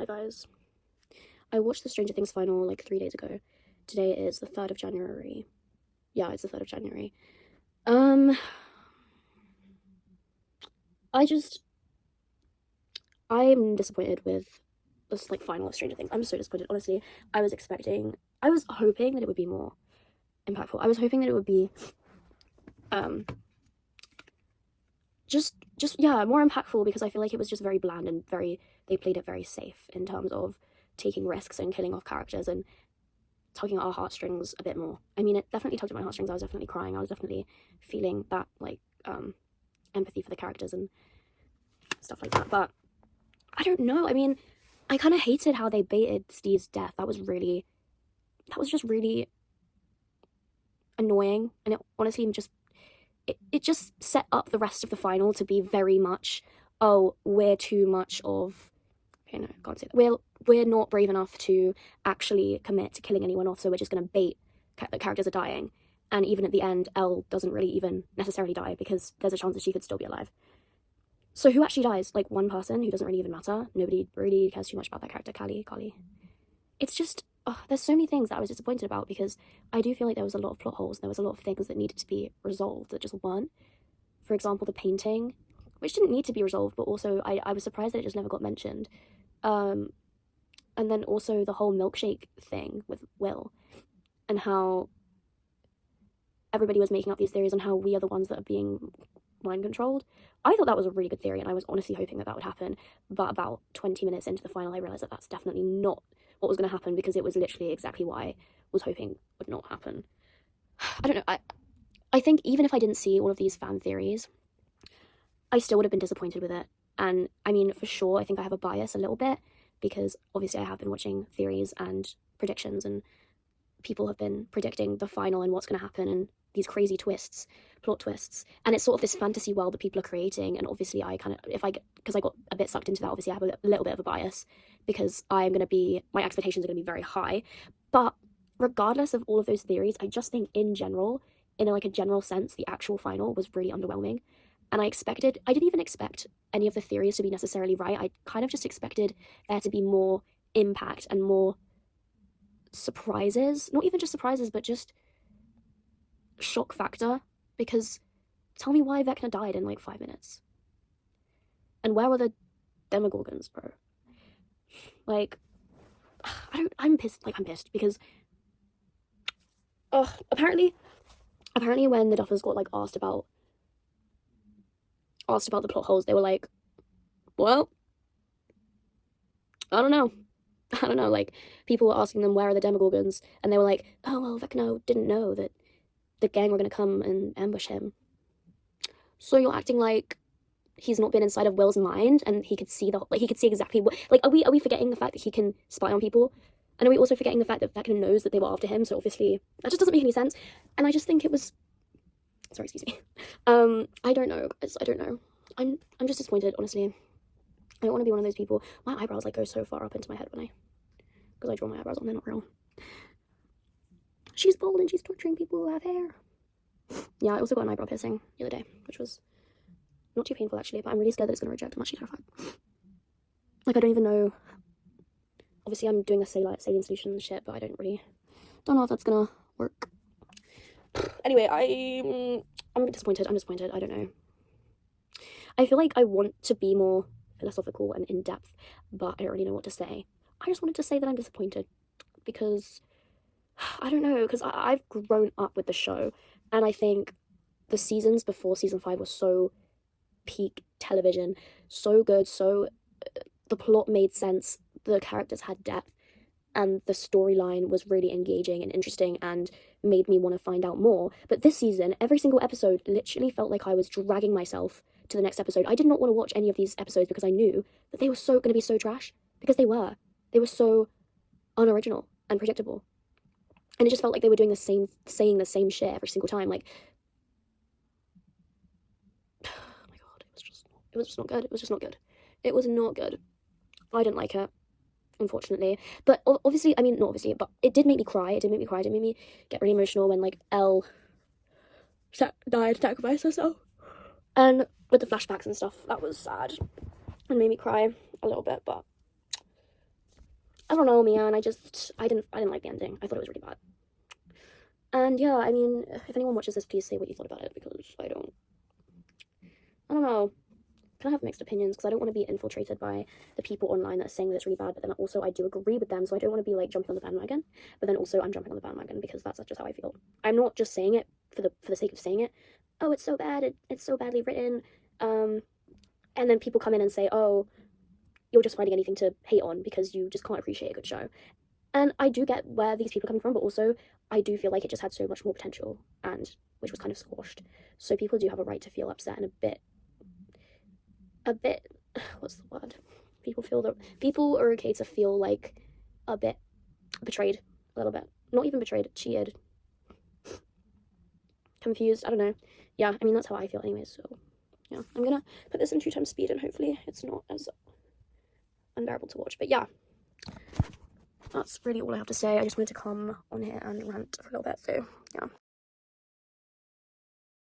guys. I watched the Stranger Things final like 3 days ago. Today is the 3rd of January. Yeah, it's the 3rd of January. Um, I'm disappointed with this like final of Stranger Things. I'm so disappointed, honestly. I was hoping that it would be more impactful. I was hoping that it would be, um, yeah, more impactful because I feel like it was just very bland and they played it very safe in terms of taking risks and killing off characters and tugging at our heartstrings a bit more. I mean, it definitely tugged at my heartstrings. I was definitely crying. I was definitely feeling that, like, empathy for the characters and stuff like that. But I don't know. I mean, I kind of hated how they baited Steve's death. That was just really annoying. And it honestly it just set up the rest of the final to be very much, oh, we're too much of, okay, no, I can't say that. We're not brave enough to actually commit to killing anyone off, so we're just going to bait that characters are dying. And even at the end, Elle doesn't really even necessarily die because there's a chance that she could still be alive. So who actually dies? Like one person who doesn't really even matter. Nobody really cares too much about that character, Callie. It's just, there's so many things that I was disappointed about because I do feel like there was a lot of plot holes. There was a lot of things that needed to be resolved that just weren't. For example, the painting, which didn't need to be resolved, but also I was surprised that it just never got mentioned. And then also the whole milkshake thing with Will and how everybody was making up these theories on how we are the ones that are being mind controlled. I thought that was a really good theory and I was honestly hoping that would happen. But about 20 minutes into the final, I realised that that's definitely not what was going to happen because it was literally exactly what I was hoping would not happen. I don't know. I think even if I didn't see all of these fan theories, I still would have been disappointed with it. And I mean, for sure, I think I have a bias a little bit because obviously I have been watching theories and predictions and people have been predicting the final and what's going to happen and these crazy plot twists. And it's sort of this fantasy world that people are creating. And obviously because I got a bit sucked into that, obviously I have a little bit of a bias because my expectations are going to be very high. But regardless of all of those theories, I just think in general, in like a general sense, the actual final was really underwhelming. And I didn't even expect any of the theories to be necessarily right. I kind of just expected there to be more impact and more surprises. Not even just surprises, but just shock factor. Because tell me why Vecna died in like 5 minutes. And where were the Demogorgons, bro? Like, I'm pissed. Like, I'm pissed because, apparently when the Duffers got like asked about the plot holes, they were like, well, I don't know. Like, people were asking them, where are the Demogorgons? And they were like, oh, well, Vecna didn't know that the gang were going to come and ambush him. So you're acting like he's not been inside of Will's mind and he could see exactly what, like, are we forgetting the fact that he can spy on people? And are we also forgetting the fact that Vecna knows that they were after him? So obviously, that just doesn't make any sense. And I just think it was, sorry, excuse me. I don't know, guys. I don't know. I'm just disappointed, honestly. I don't want to be one of those people. My eyebrows like go so far up into my head because I draw my eyebrows on, they're not real. She's bold and she's torturing people who have hair. Yeah, I also got an eyebrow piercing the other day, which was not too painful actually, but I'm really scared that it's going to reject. I'm actually terrified. Like, I don't even know. Obviously, I'm doing a saline solution and shit, but I don't know if that's going to work. Anyway, I'm disappointed. I don't know. I feel like I want to be more philosophical and in-depth, but I don't really know what to say. I just wanted to say that I'm disappointed because, I don't know, because I've grown up with the show, and I think the seasons before season 5 were so peak television, so good, the plot made sense, the characters had depth, and the storyline was really engaging and interesting and made me want to find out more. But this season, every single episode literally felt like I was dragging myself to the next episode. I did not want to watch any of these episodes because I knew that they were going to be so trash, because they were so unoriginal and predictable. And it just felt like they were saying the same shit every single time. Like, oh my god, it was just not good. It was just not good. It was not good. I didn't like it, unfortunately. But obviously, I mean, not obviously, but it did make me cry. It did make me get really emotional when, like, Elle died, sacrificed herself. And with the flashbacks and stuff, that was sad. And made me cry a little bit, but I don't know, man. I didn't like the ending. I thought it was really bad. And yeah, I mean, if anyone watches this, please say what you thought about it, because I don't know. Kind of have mixed opinions, because I don't want to be infiltrated by the people online that are saying that it's really bad, but then also I do agree with them, so I don't want to be like jumping on the bandwagon, but then also I'm jumping on the bandwagon because that's just how I feel. I'm not just saying it for the sake of saying it. Oh, it's so bad, it's so badly written, and then people come in and say, oh, you're just finding anything to hate on because you just can't appreciate a good show. And I do get where these people are coming from, but also I do feel like it just had so much more potential, and which was kind of squashed. So people do have a right to feel upset and a bit what's the word? People are okay to feel like a bit betrayed, a little bit. Not even betrayed, cheated, confused, I don't know. Yeah, I mean that's how I feel anyways, so yeah. I'm gonna put this in 2x speed and hopefully it's not as unbearable to watch. But yeah, that's really all I have to say. I just wanted to come on here and rant for a little bit, so yeah.